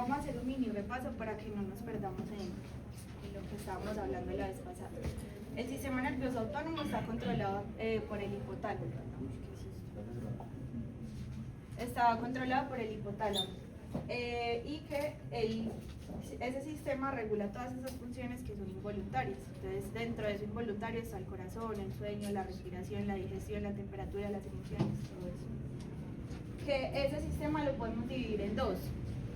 vamos a hacer un mini repaso para que no nos perdamos en lo que estábamos hablando la vez pasada. El sistema nervioso autónomo está controlado por el hipotálamo. Está controlado por el hipotálamo. Y que ese sistema regula todas esas funciones que son involuntarias. Entonces, dentro de eso involuntario está el corazón, el sueño, la respiración, la digestión, la temperatura, las emociones, todo eso. Que ese sistema lo podemos dividir en dos,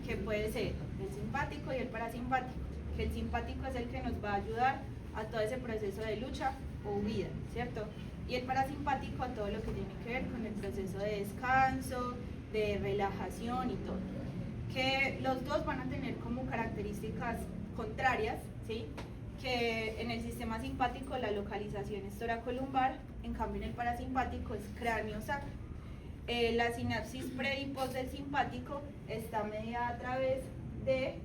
que puede ser el simpático y el parasimpático. Que el simpático es el que nos va a ayudar a todo ese proceso de lucha o huida, ¿cierto? Y el parasimpático a todo lo que tiene que ver con el proceso de descanso, de relajación y todo. Que los dos van a tener como características contrarias, ¿sí? Que en el sistema simpático la localización es toracolumbar, en cambio en el parasimpático es cráneo-sacro. La sinapsis pre y post del simpático está mediada a través de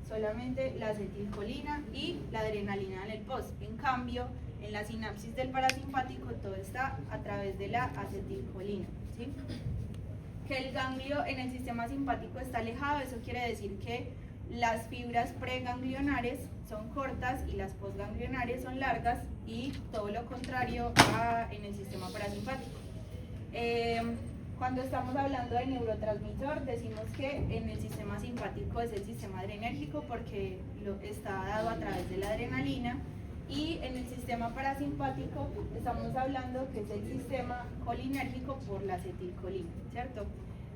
solamente la acetilcolina y la adrenalina en el post. En cambio, en la sinapsis del parasimpático todo está a través de la acetilcolina, ¿sí? Que el ganglio en el sistema simpático está alejado, eso quiere decir que las fibras preganglionares son cortas y las postganglionares son largas, y todo lo contrario en el sistema parasimpático. Cuando estamos hablando de neurotransmisor, decimos que en el sistema simpático es el sistema adrenérgico porque está dado a través de la adrenalina, y en el sistema parasimpático estamos hablando que es el sistema colinérgico por la acetilcolina, ¿cierto?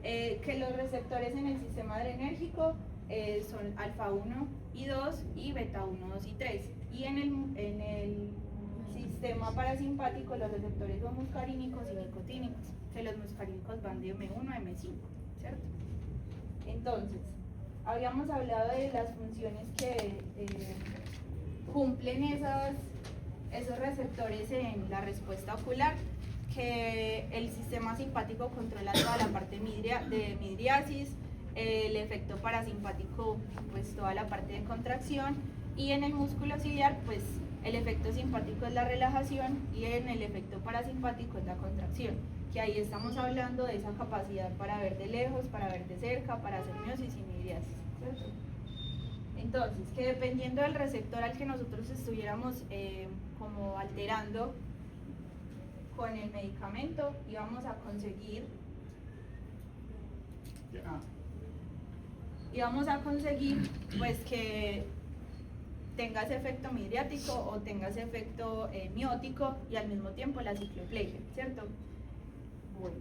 Que los receptores en el sistema adrenérgico son alfa 1 y 2 y beta 1, 2 y 3, y en el sistema parasimpático los receptores son muscarínicos y nicotínicos, que los muscarínicos van de M1 a M5, ¿cierto? Entonces, habíamos hablado de las funciones que cumplen esos receptores en la respuesta ocular, que el sistema simpático controla toda la parte de midriasis, el efecto parasimpático pues toda la parte de contracción, y en el músculo ciliar pues el efecto simpático es la relajación y en el efecto parasimpático es la contracción, que ahí estamos hablando de esa capacidad para ver de lejos, para ver de cerca, para hacer miosis y midriasis, ¿cierto? Entonces, que dependiendo del receptor al que nosotros estuviéramos como alterando con el medicamento, íbamos a conseguir pues que tenga ese efecto midriático o tenga ese efecto miótico y al mismo tiempo la cicloplegia, ¿cierto? Bueno,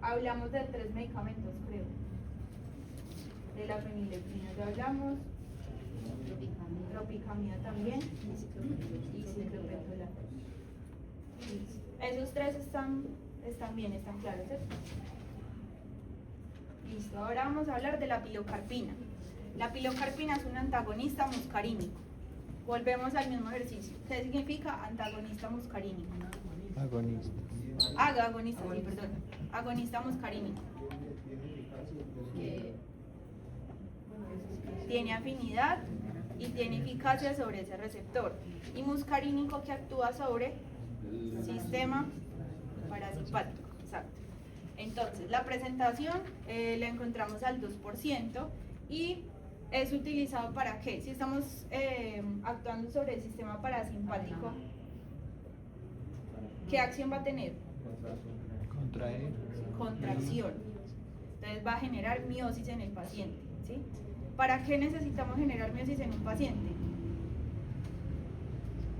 hablamos de 3 medicamentos, creo. De la feniletrina ya hablamos, tropicamida también y ciclopentolato. Esos 3 están bien, están claros, ¿cierto? Listo, ahora vamos a hablar de la pilocarpina. La pilocarpina es un antagonista muscarínico. Volvemos al mismo ejercicio. ¿Qué significa antagonista muscarínico? Agonista muscarínico. Tiene afinidad y tiene eficacia sobre ese receptor. Y muscarínico, que actúa sobre el sistema parasimpático. Exacto. Entonces, la presentación la encontramos al 2% y es utilizado ¿para qué? Si estamos actuando sobre el sistema parasimpático, ¿qué acción va a tener? Contraer. Contracción. Entonces va a generar miosis en el paciente, ¿sí? ¿Para qué necesitamos generar miosis en un paciente?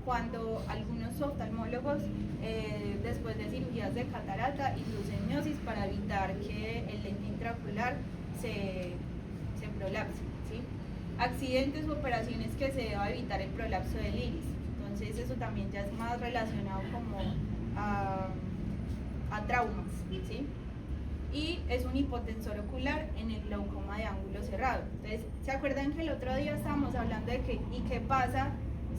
Cuando algunos oftalmólogos después de cirugías de catarata inducen miosis para evitar que el lente intraocular se prolapse, ¿sí? Accidentes u operaciones que se deba evitar el prolapso del iris. Entonces eso también ya es más relacionado como a traumas, ¿sí? Y es un hipotensor ocular en el glaucoma de ángulo cerrado. Entonces, ¿se acuerdan que el otro día estábamos hablando de qué pasa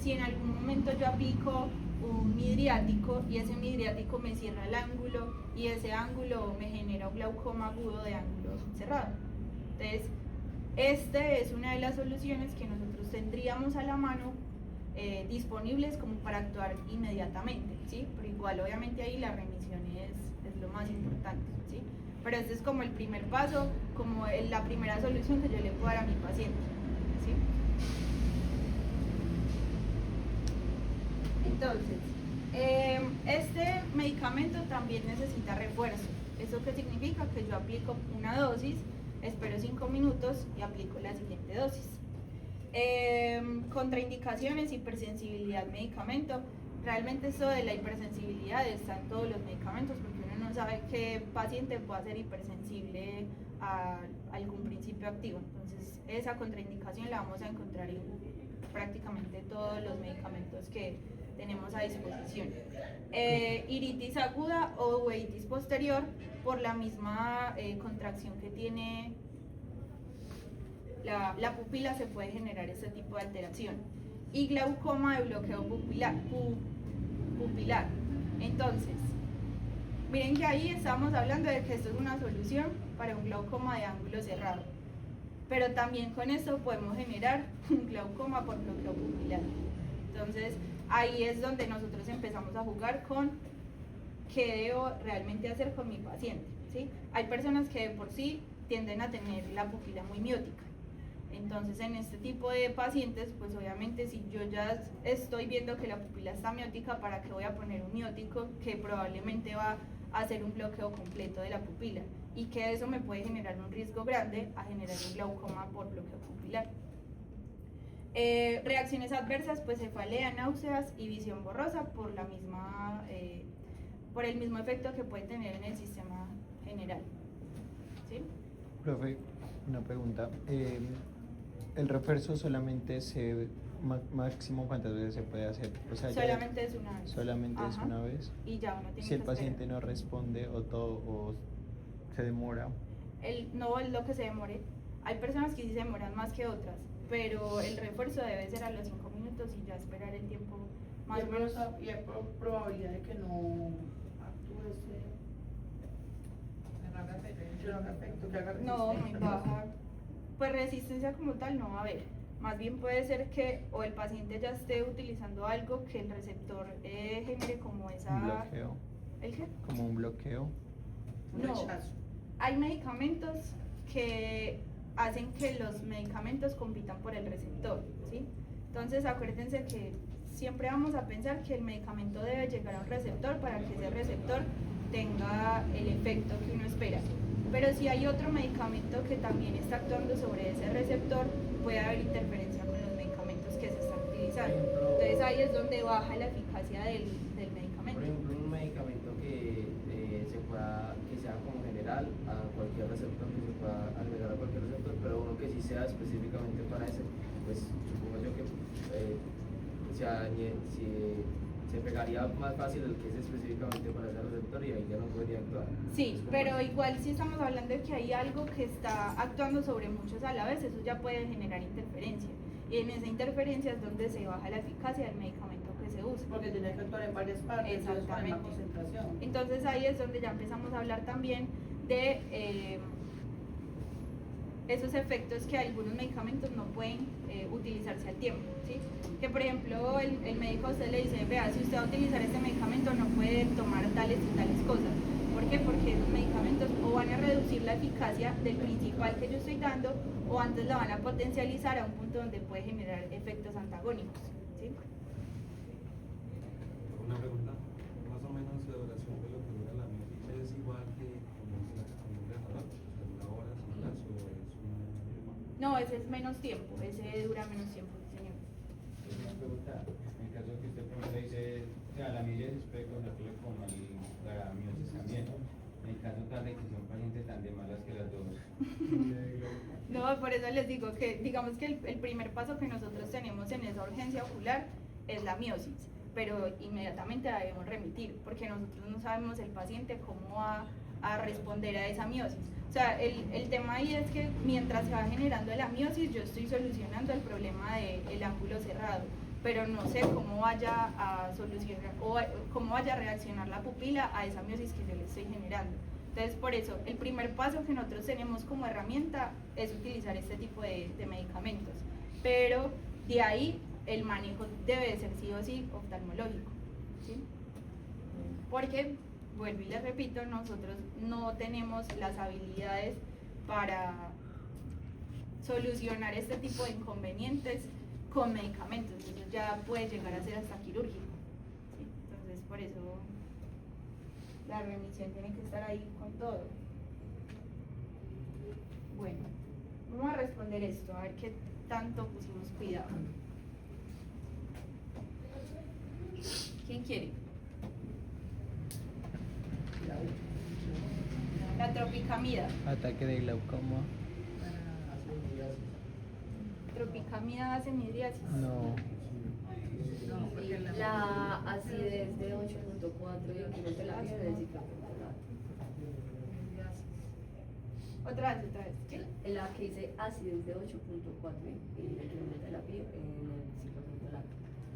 si en algún momento yo aplico un midriático y ese midriático me cierra el ángulo y ese ángulo me genera un glaucoma agudo de ángulo cerrado? Entonces, esta es una de las soluciones que nosotros tendríamos a la mano disponibles como para actuar inmediatamente, ¿sí? Pero igual obviamente ahí la remisión es lo más importante, ¿sí? pero este es como el primer paso, como la primera solución que yo le puedo dar a mi paciente, ¿sí? Entonces, este medicamento también necesita refuerzo. ¿Eso qué significa? Que yo aplico una dosis, espero 5 minutos y aplico la siguiente dosis. Contraindicaciones, hipersensibilidad al medicamento. Realmente eso de la hipersensibilidad está en todos los medicamentos, porque uno no sabe qué paciente puede ser hipersensible a algún principio activo. Entonces esa contraindicación la vamos a encontrar en prácticamente todos los medicamentos que tenemos a disposición. Iritis aguda o uveitis posterior, por la misma contracción que tiene la pupila se puede generar este tipo de alteración. Y glaucoma de bloqueo pupilar. Entonces, miren que ahí estamos hablando de que esto es una solución para un glaucoma de ángulo cerrado, pero también con esto podemos generar un glaucoma por bloqueo pupilar. Entonces, ahí es donde nosotros empezamos a jugar con qué debo realmente hacer con mi paciente, ¿sí? Hay personas que de por sí tienden a tener la pupila muy miótica. Entonces, en este tipo de pacientes, pues obviamente si yo ya estoy viendo que la pupila está miótica, ¿para qué voy a poner un miótico que probablemente va a hacer un bloqueo completo de la pupila? Y que eso me puede generar un riesgo grande a generar un glaucoma por bloqueo pupilar. Reacciones adversas, pues cefalea, náuseas y visión borrosa por la misma, por el mismo efecto que puede tener en el sistema general. ¿Sí? Profe, una pregunta. ¿El refuerzo solamente máximo cuántas veces se puede hacer? O sea, solamente es una vez. Solamente es una vez. Y ya uno tiene si el que paciente esperar. no responde o se demora. No es lo que se demore. Hay personas que sí se demoran más que otras, pero el refuerzo debe ser a los 5 minutos y ya esperar el tiempo más o menos. Y hay probabilidad de que no actúe No, muy baja. Pues resistencia como tal no va a haber. Más bien puede ser que o el paciente ya esté utilizando algo que el receptor genere como esa... ¿Un bloqueo? ¿El qué? Como un bloqueo. No. Hay medicamentos que hacen que los medicamentos compitan por el receptor, ¿sí? Entonces acuérdense que siempre vamos a pensar que el medicamento debe llegar a un receptor para que ese receptor tenga el efecto que uno espera. Pero si hay otro medicamento que también está actuando sobre ese receptor, puede haber interferencia con los medicamentos que se están utilizando. Entonces ahí es donde baja la eficacia del medicamento. Por ejemplo, un medicamento que sea como general a cualquier receptor, que se pueda agregar a cualquier receptor, pero uno que sí sea específicamente para ese, pues supongo yo que se pegaría más fácil el que es específicamente para ese receptor y ahí ya no podría actuar. Sí, pero igual si estamos hablando de que hay algo que está actuando sobre muchos a la vez, eso ya puede generar interferencia. Y en esa interferencia es donde se baja la eficacia del medicamento que se usa. Porque tiene que actuar en varias partes, entonces con la misma concentración. Entonces ahí es donde ya empezamos a hablar también de esos efectos que algunos medicamentos no pueden utilizarse al tiempo, ¿sí? Que por ejemplo el médico a usted le dice, vea, si usted va a utilizar este medicamento no puede tomar tales y tales cosas. ¿Por qué? Porque esos medicamentos o van a reducir la eficacia del principal que yo estoy dando o antes la van a potencializar a un punto donde puede generar efectos antagónicos, ¿sí? Una pregunta, más o menos la duración de lo que dura la miosis es igual que como un reloj, una hora, 2 horas o es una... No, ese es menos tiempo, ese dura menos tiempo, sí, señor. Una pregunta, en caso que usted primero dice, o sea, la miosis puede conocerle como la miosis también, en el caso tal de que sea un paciente tan de malas que las dos. No, por eso les digo que digamos que el primer paso que nosotros tenemos en esa urgencia ocular es la miosis, pero inmediatamente la debemos remitir, porque nosotros no sabemos el paciente cómo va a responder a esa miosis. O sea, el tema ahí es que mientras se va generando la miosis, yo estoy solucionando el problema del ángulo cerrado, pero no sé cómo vaya a solucionar o cómo vaya a reaccionar la pupila a esa miosis que yo le estoy generando. Entonces, por eso, el primer paso que nosotros tenemos como herramienta es utilizar este tipo de medicamentos, pero de ahí el manejo debe de ser sí o sí oftalmológico, ¿sí? Porque vuelvo y les repito, nosotros no tenemos las habilidades para solucionar este tipo de inconvenientes con medicamentos, eso ya puede llegar a ser hasta quirúrgico, ¿sí? Entonces por eso la remisión tiene que estar ahí con todo. Bueno, vamos a responder esto, a ver qué tanto pusimos cuidado. ¿Quién quiere? La tropicamida. Ataque de glaucoma. Tropicamida hace midriasis. No. No, porque La acidez de 8.4 y incremento la piel del ciclopentalato. Otra vez, ¿qué? La que dice acidez de 8.4 y incremento la piel en el ciclopentalato.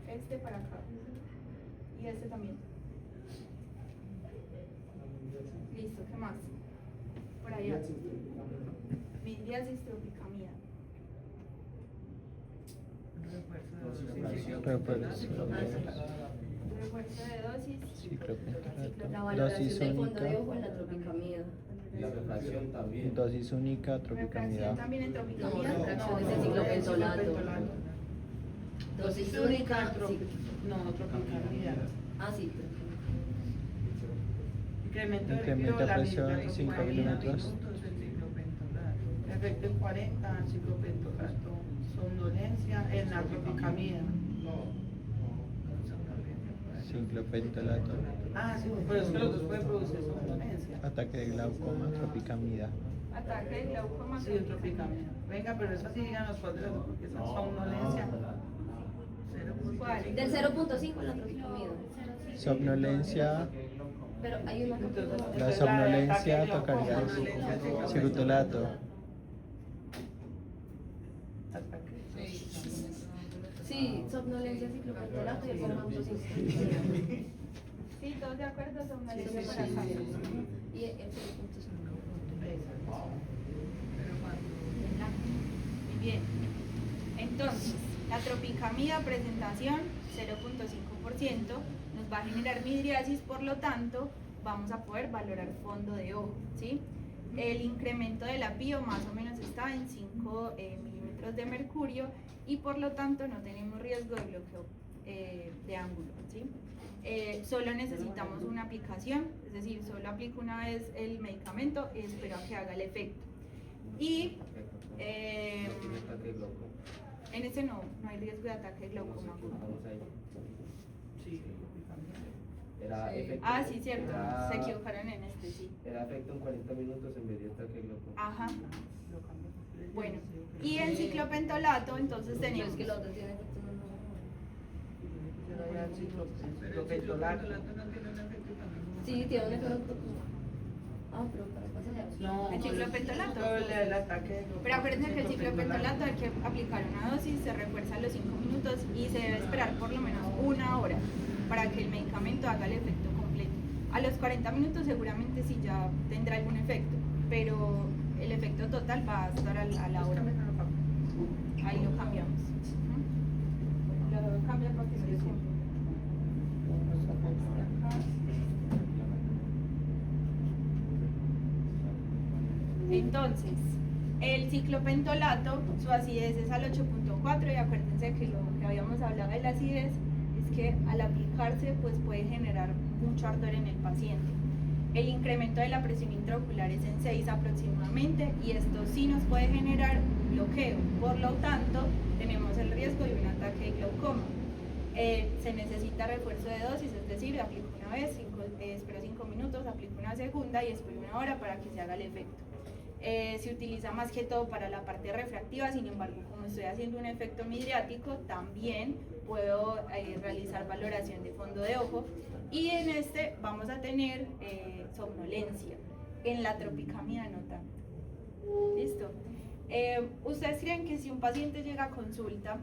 Este para acá. Y este también. Listo, ¿qué más? Por allá. Midriasis, tropicamida. Refuerzo. Refuerzo de dosis. Ciclopentalato. La valoración Dosis del fondo de única. ojo en la tropicamida. La refracción también. Dosis única, Refracción tropicamida. también en No, tropicamida. refracción es el ciclopentolato. Dosis única. No, tropicamida. Ah, sí. Incremento de Incremento de la presión, misma 5 tropicamida, milímetros. minutos, el ciclopentolato. Efecto en 40, ciclopentolato. Somnolencia en la tropicamida. Ciclopentalato. Ah, sí, pero es que los dos pueden producir somnolencia. Ataque de glaucoma, tropicamida. Ataque de glaucoma. Sí, tropicamida. Venga, pero eso sí díganos cuál de las dos, porque esa somnolencia. ¿Cuál? Del 0.5 en la tropicamida. Somnolencia. Pero hay una que Entonces, La somnolencia tocaría cirutolato. Sí, somnolencia, ciclopentolato y el formato 5. Sí, todos de acuerdo, somnolencia Sí, para sí, acá. sí. Y el 0.5. Muy bien. Entonces, la tropicamida presentación 0.5% nos va a generar midriasis, por lo tanto, vamos a poder valorar fondo de ojo, ¿sí? El incremento de la PIO más o menos está en 5 milímetros de mercurio y por lo tanto no tenemos riesgo de bloqueo de ángulo, ¿sí? Solo necesitamos una aplicación, es decir, solo aplico una vez el medicamento y espero a que haga el efecto. Y No tiene ataque de glaucoma. en ese no hay riesgo de ataque de glaucoma. Vamos ahí. Sí, tropicamida. Era efecto. Ah, sí, cierto, era- se equivocaron en este, sí. Era efecto en 40 minutos en vez de ataque de glaucoma. Ajá, Lo cambio por el- bueno. Y en ciclopentolato, entonces Pero tenemos es que el otro tiene efecto en el Pero ya el ciclopentolato no tiene un efecto también. Sí, tiene un efecto. Ah, pero para pasar. No, el ciclopentolato. el ataque de Pero acuérdense que el ciclopentolato hay que aplicar una dosis, se refuerza a los 5 minutos y se debe esperar por lo menos 1 hora para que el medicamento haga el efecto completo. A los 40 minutos seguramente sí ya tendrá algún efecto, pero el efecto total va a estar a la hora. Ahí lo cambiamos. Ujú. Lo cambia para que se le cumpla. Entonces, el ciclopentolato, su acidez es al 8.4 y acuérdense que lo que habíamos hablado de la acidez es que al aplicarse pues puede generar mucho ardor en el paciente. El incremento de la presión intraocular es en 6 aproximadamente y esto sí nos puede generar bloqueo, por lo tanto tenemos el riesgo de un ataque de glaucoma. Se necesita refuerzo de dosis, es decir, aplico una vez, espero 5 minutos, aplico una segunda y espero 1 hora para que se haga el efecto. Se utiliza más que todo para la parte refractiva, sin embargo, como estoy haciendo un efecto midriático, también puedo realizar valoración de fondo de ojo y en este vamos a tener somnolencia, en la tropicamida no tanto. ¿Listo? ¿Ustedes creen que si un paciente llega a consulta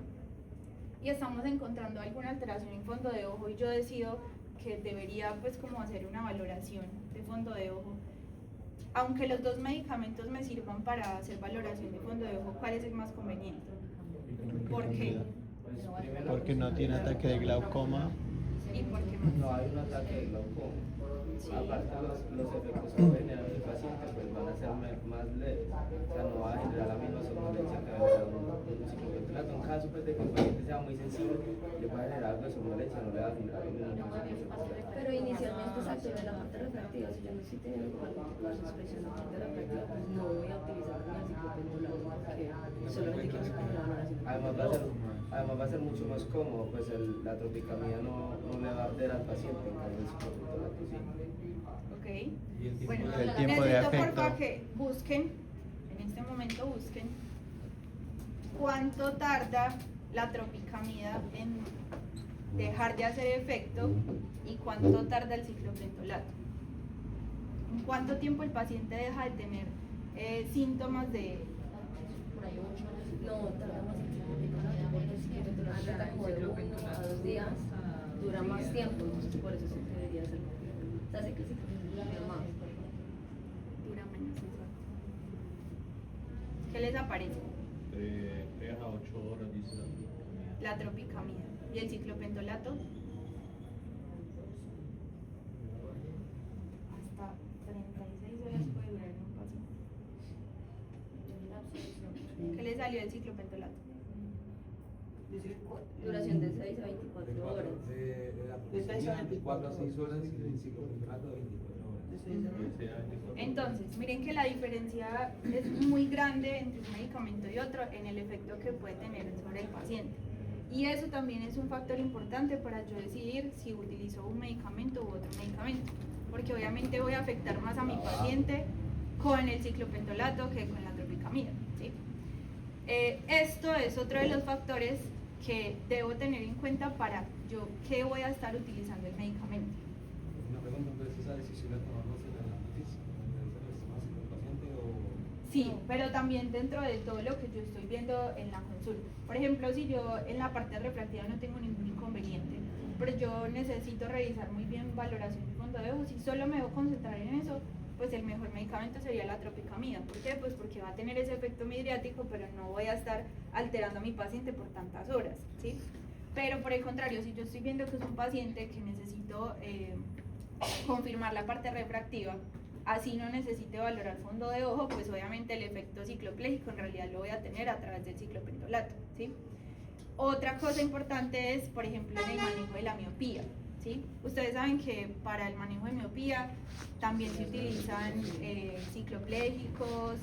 y estamos encontrando alguna alteración en fondo de ojo y yo decido que debería pues como hacer una valoración de fondo de ojo, aunque los dos medicamentos me sirvan para hacer valoración de fondo de ojo, ¿cuál es el más conveniente? ¿Por qué? Pues primero, Porque no tiene ataque de glaucoma ¿Y por qué más? No hay un ataque de glaucoma. Sí. Aparte los efectos que va a generar el paciente pues van a ser más leves, o sea, no va a generar la misma somnolencia que va a generar un ciclopentalato. En caso pues, de que el paciente sea muy sensible, le va a generar algo de somnolencia, no le va a generar ningún ciclopentalato. Pero inicialmente se activa la parte refractiva. Si yo no estoy teniendo algún tipo de suspensión de la parte refractiva, pues no voy a utilizar como el ciclopentalato porque solamente quiero sacar la valoración. Además va a ser mucho más cómodo, pues la tropicamida no le va a arder al paciente, en cambio el ciclopentalato sí. Ok. Y el tiempo Bueno, de- El tiempo de necesito por efecto. favor que busquen, en este momento busquen, cuánto tarda la tropicamida en dejar de hacer efecto y cuánto tarda el ciclopentolato. ¿En cuánto tiempo el paciente deja de tener síntomas de... Por ahí 8 años. No, tarda más el ciclopentolato porque el ciclopentolato trata como de 1 a 2 días, dura más tiempo, entonces por eso se debería hacer. O sea, hace que el ciclopentolato dura más. dura menos, exacto? ¿Qué les aparece? 3 a 8 horas, dice la tropicamida. La tropicamida. ¿Y el ciclopentolato? Hasta 36 horas puede durar en un paciente. ¿Qué le salió del ciclopentolato? Duración de 6 a 24 horas. De 6 a 24 a 6 horas y el ciclopentalato de 24 horas. Entonces, miren que la diferencia es muy grande entre un medicamento y otro en el efecto que puede tener sobre el paciente. Y eso también es un factor importante para yo decidir si utilizo un medicamento u otro medicamento. Porque obviamente voy a afectar más a mi paciente con el ciclopentolato que con la tropicamida, ¿sí? Esto es otro de los factores que debo tener en cuenta para yo que voy a estar utilizando el medicamento. Una pregunta, entonces esa decisión la tomamos en el análisis, más el paciente o... Sí, pero también dentro de todo lo que yo estoy viendo en la consulta. Por ejemplo, si yo en la parte refractiva no tengo ningún inconveniente, pero yo necesito revisar muy bien valoración y fondo de ojos, si solo me debo concentrar en eso, pues el mejor medicamento sería la tropicamida. ¿Por qué? Pues porque va a tener ese efecto midriático, pero no voy a estar alterando a mi paciente por tantas horas, ¿sí? Pero por el contrario, si yo estoy viendo que es un paciente que necesito confirmar la parte refractiva, así no necesite valorar fondo de ojo, pues obviamente el efecto ciclopléjico en realidad lo voy a tener a través del ciclopentolato, ¿sí? Otra cosa importante es, por ejemplo, en el manejo de la miopía, ¿sí? Ustedes saben que para el manejo de miopía también se utilizan cicloplégicos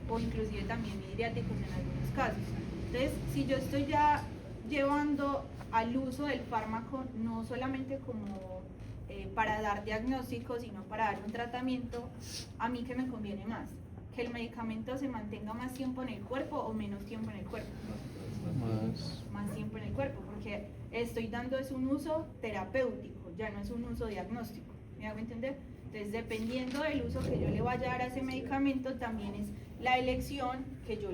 o inclusive también midriáticos en algunos casos. Entonces, si yo estoy ya llevando al uso del fármaco no solamente como para dar diagnóstico, sino para dar un tratamiento, a mí que me conviene más, que el medicamento se mantenga más tiempo en el cuerpo o menos tiempo en el cuerpo. Más tiempo en el cuerpo, porque estoy dando es un uso terapéutico, ya no es un uso diagnóstico, ¿me hago entender? Entonces, dependiendo del uso que yo le vaya a dar a ese medicamento, también es la elección que yo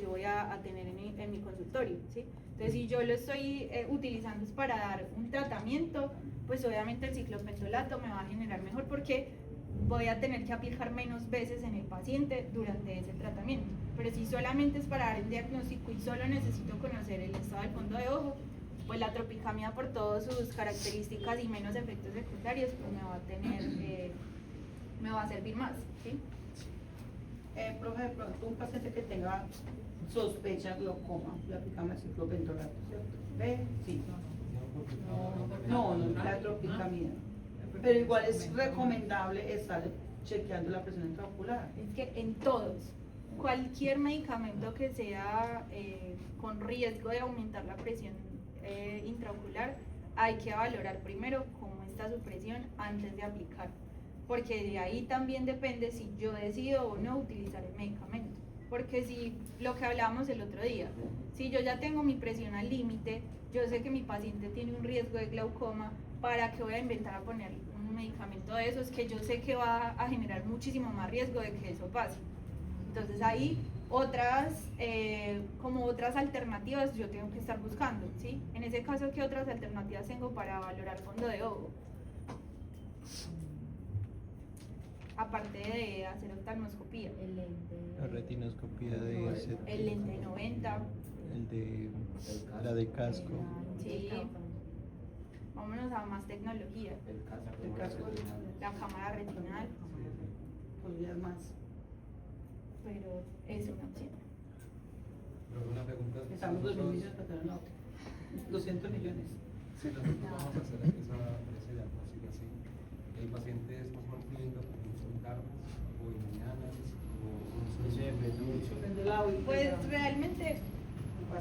voy a tener en mi consultorio, ¿sí? Entonces, si yo lo estoy utilizando es para dar un tratamiento, pues obviamente el ciclopentolato me va a generar mejor porque voy a tener que aplicar menos veces en el paciente durante ese tratamiento. Pero si solamente es para dar el diagnóstico y solo necesito conocer el estado del fondo de ojo, pues la tropicamida por todas sus características y menos efectos secundarios, pues me va a servir más, ¿sí? Profe, de pronto un paciente que tenga sospecha de glaucoma, le aplicamos el ciclopentolato, ¿cierto? ¿Ve? Sí. No, la tropicamida. Pero igual es recomendable estar chequeando la presión intraocular. Es que en todos, cualquier medicamento que sea con riesgo de aumentar la presión intraocular, hay que valorar primero cómo está su presión antes de aplicar, porque de ahí también depende si yo decido o no utilizar el medicamento. Porque si lo que hablábamos el otro día, si yo ya tengo mi presión al límite, yo sé que mi paciente tiene un riesgo de glaucoma, ¿para qué voy a inventar a poner un medicamento de esos que yo sé que va a generar muchísimo más riesgo de que eso pase? Entonces ahí como otras alternativas yo tengo que estar buscando, ¿sí? En ese caso, ¿qué otras alternativas tengo para valorar fondo de ojo? Aparte de hacer oftalmoscopía. La retinoscopía de El lente 90. la de casco. Sí. vámonos a más tecnología, El casco. El casco. la cámara retinal, Podrías más. pero es una opción. Pero una pregunta. Estamos 2.000 nosotros- millones para tener una óptica. 200 millones. Si nosotros vamos a hacer ese diagnóstico así, el paciente es más o menos lindo porque son tardes o en mañanas o Eso depende mucho. Depende del hábito. Pues realmente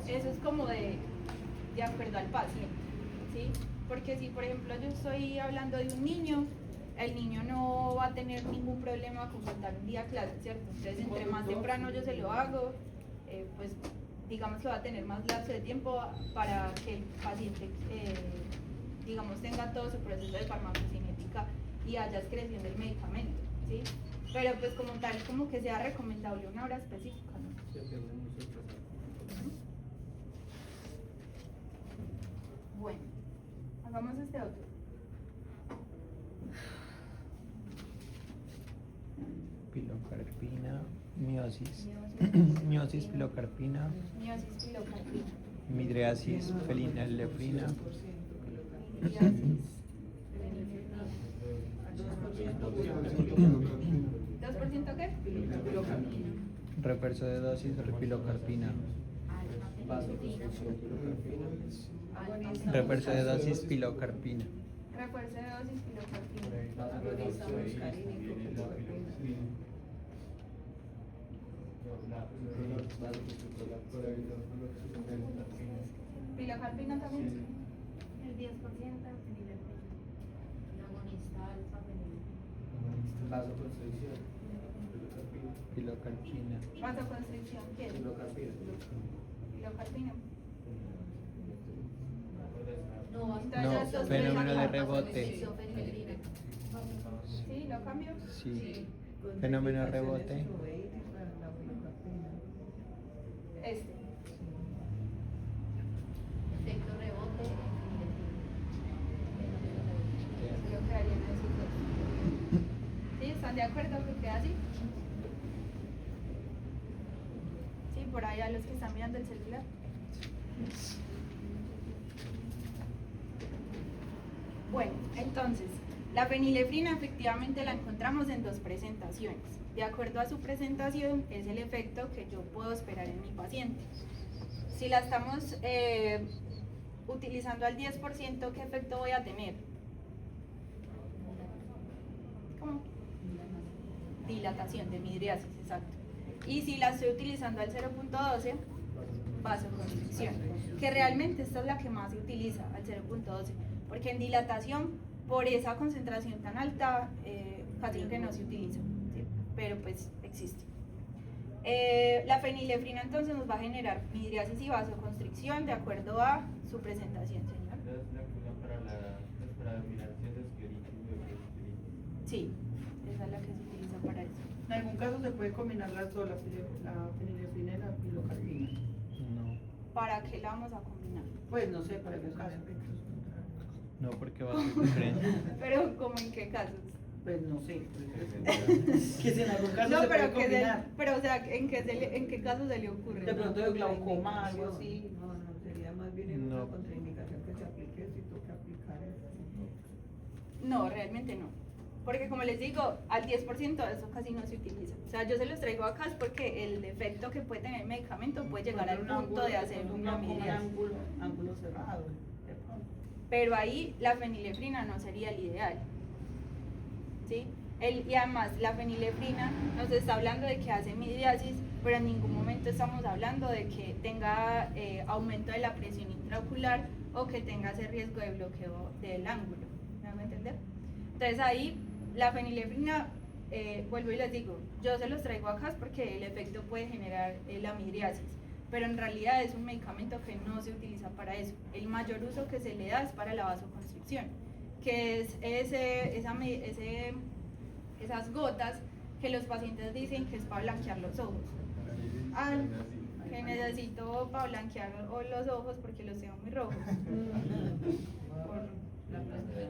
eso es como de acuerdo al paciente, ¿sí? Porque si por ejemplo yo estoy hablando de un niño, el niño no va a tener ningún problema con faltar un día a clase, ¿cierto? Entonces entre más temprano yo se lo hago, pues digamos que va a tener más lapso de tiempo para que el paciente, digamos, tenga todo su proceso de farmacocinética y haya excreción del medicamento, ¿sí? Pero pues como tal, como que sea recomendable una hora específica, ¿no? Depende mucho del tratamiento. Bueno, hagamos este otro. Pilocarpina, miosis, miosis pilocarpina, Miosis pilocarpina. midriasis felinelefrina, Miriasis, 2% qué? refuerzo de dosis pilocarpina, Vasoconstricción, pilocarpina. refuerzo de dosis pilocarpina, Refuerzo de dosis pilocarpina. Pilocarpina también. El 10% fenilefrina. Agonista alfa Vasoconstricción, pilocarpina. pilocarpina, Vasoconstricción, ¿qué es? Pilocarpina. Pilocarpina. No, Entonces, No, estos fenómeno tres- de rebote. Sí, lo cambio. Sí, fenómeno de rebote, Este. Efecto rebote. Creo que harían esos dos. ¿Sí? ¿Están de acuerdo que queda así? Sí, por ahí a los que están mirando el celular. Bueno, entonces, la fenilefrina efectivamente la encontramos en dos presentaciones. De acuerdo a su presentación, es el efecto que yo puedo esperar en mi paciente. Si la estamos utilizando al 10%, ¿qué efecto voy a tener? ¿Cómo? Dilatación de midriasis, exacto. Y si la estoy utilizando al 0.12, vasoconstricción, que realmente esta es la que más se utiliza, al 0.12, porque en dilatación, por esa concentración tan alta, casi que no se utiliza, ¿sí? Pero pues existe. La fenilefrina entonces nos va a generar midriasis y vasoconstricción de acuerdo a su presentación, señor. Es la que usan para mirar si es escleritis o escleritis. Sí, esa es la que se utiliza para eso. En algún caso se puede combinar las dos, la fenilefrina y la pilocarpina. no, ¿Para qué la vamos a combinar? Pues no sé, para qué caso. no porque va a ser diferente. Pero ¿cómo en qué casos? Pues no sé. Que si en algún caso No, se pero puede combinar. pero o sea, ¿en qué caso se le ocurre? De pronto de glaucoma, algo así. No, no, sería más bien en No. una contraindicación que se aplique si toca aplicar eso. No, realmente no. Porque como les digo, al 10% eso casi no se utiliza. O sea, yo se los traigo acá es porque el efecto que puede tener el medicamento puede llegar al punto de hacer una midriasis. ángulo cerrado. de pronto. Pero ahí la fenilefrina no sería el ideal. ¿Sí? Y además la fenilefrina nos está hablando de que hace midriasis, pero en ningún momento estamos hablando de que tenga aumento de la presión intraocular o que tenga ese riesgo de bloqueo del ángulo. ¿Me van a entender? Entonces ahí la fenilefrina, vuelvo y les digo, yo se los traigo acá es porque el efecto puede generar la midriasis, pero en realidad es un medicamento que no se utiliza para eso. El mayor uso que se le da es para la vasoconstricción, que es esas gotas que los pacientes dicen que es para blanquear los ojos. Ah, que necesito para blanquear los ojos porque los tengo muy rojos.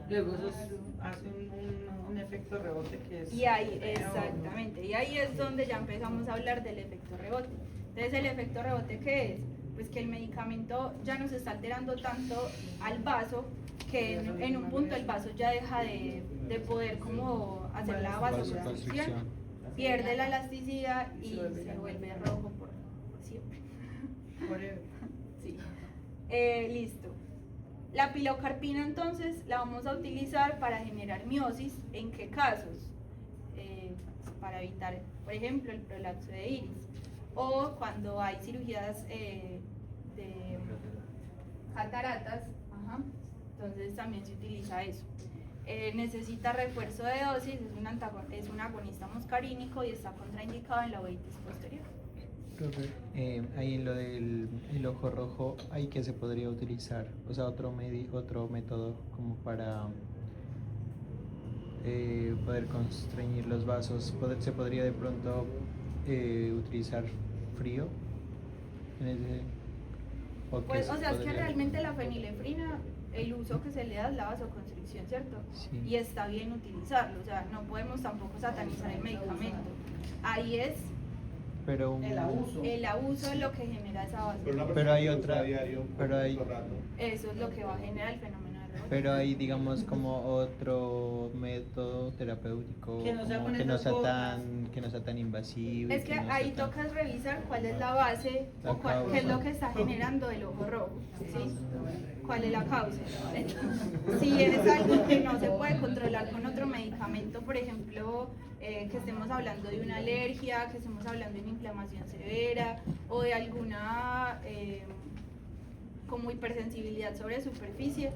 Luego eso hace un efecto rebote que es. Y ahí, exactamente, y ahí es donde ya empezamos a hablar del efecto rebote. Entonces, ¿el efecto rebote qué es? Pues que el medicamento ya nos está alterando tanto al vaso que en un punto el vaso ya deja de poder como hacer la vasoconstricción, pierde la elasticidad y se vuelve rojo por siempre. Sí. Listo. La pilocarpina entonces la vamos a utilizar para generar miosis. ¿En qué casos? Para evitar, por ejemplo, el prolapso de iris, o cuando hay cirugías de cataratas, entonces también se utiliza eso. Necesita refuerzo de dosis, es un agonista muscarínico y está contraindicado en la uveitis posterior. Profe, ahí en lo del el ojo rojo, ¿ahí qué se podría utilizar? O sea, otro método como para poder constreñir los vasos. ¿Se podría de pronto utilizar frío? Pues, o sea, es que realmente la fenilefrina, el uso que se le da es la vasoconstricción, ¿cierto? Sí. Y está bien utilizarlo, o sea, no podemos tampoco satanizar el medicamento. Ahí es Pero El abuso. el abuso es lo que genera esa vasoconstricción. Pero hay otra, Eso es lo que va a generar el fenómeno de rebote. pero hay, digamos, como otro método terapéutico Que no sea como con que no esas sea gotas. que no sea tan invasivo. Es que no sea ahí tan- toca revisar cuál es la base La o qué es causa. lo que está generando el ojo rojo, ¿sí? ¿Cuál es la causa? Si es algo que no se puede controlar con otro medicamento, por ejemplo, que estemos hablando de una alergia, que estemos hablando de una inflamación severa o de alguna como hipersensibilidad sobre superficie,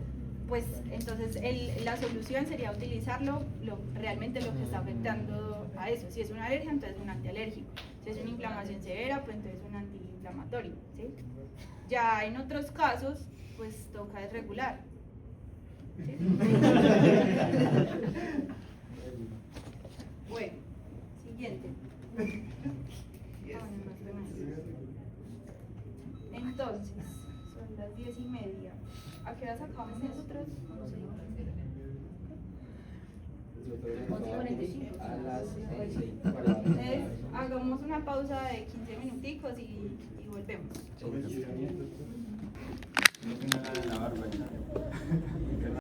pues entonces la solución sería utilizarlo realmente lo que está afectando a eso. Si es una alergia, entonces un antialérgico. Si es una inflamación severa, pues entonces un antiinflamatorio, ¿sí? Ya en otros casos, pues toca desregular. ¿Sí? Bueno, siguiente. Entonces, son las 10:30. ¿A qué hora acabamos nosotros? No sé. A las 11:40. Entonces, hagamos una pausa de 15 minuticos y volvemos. Sí.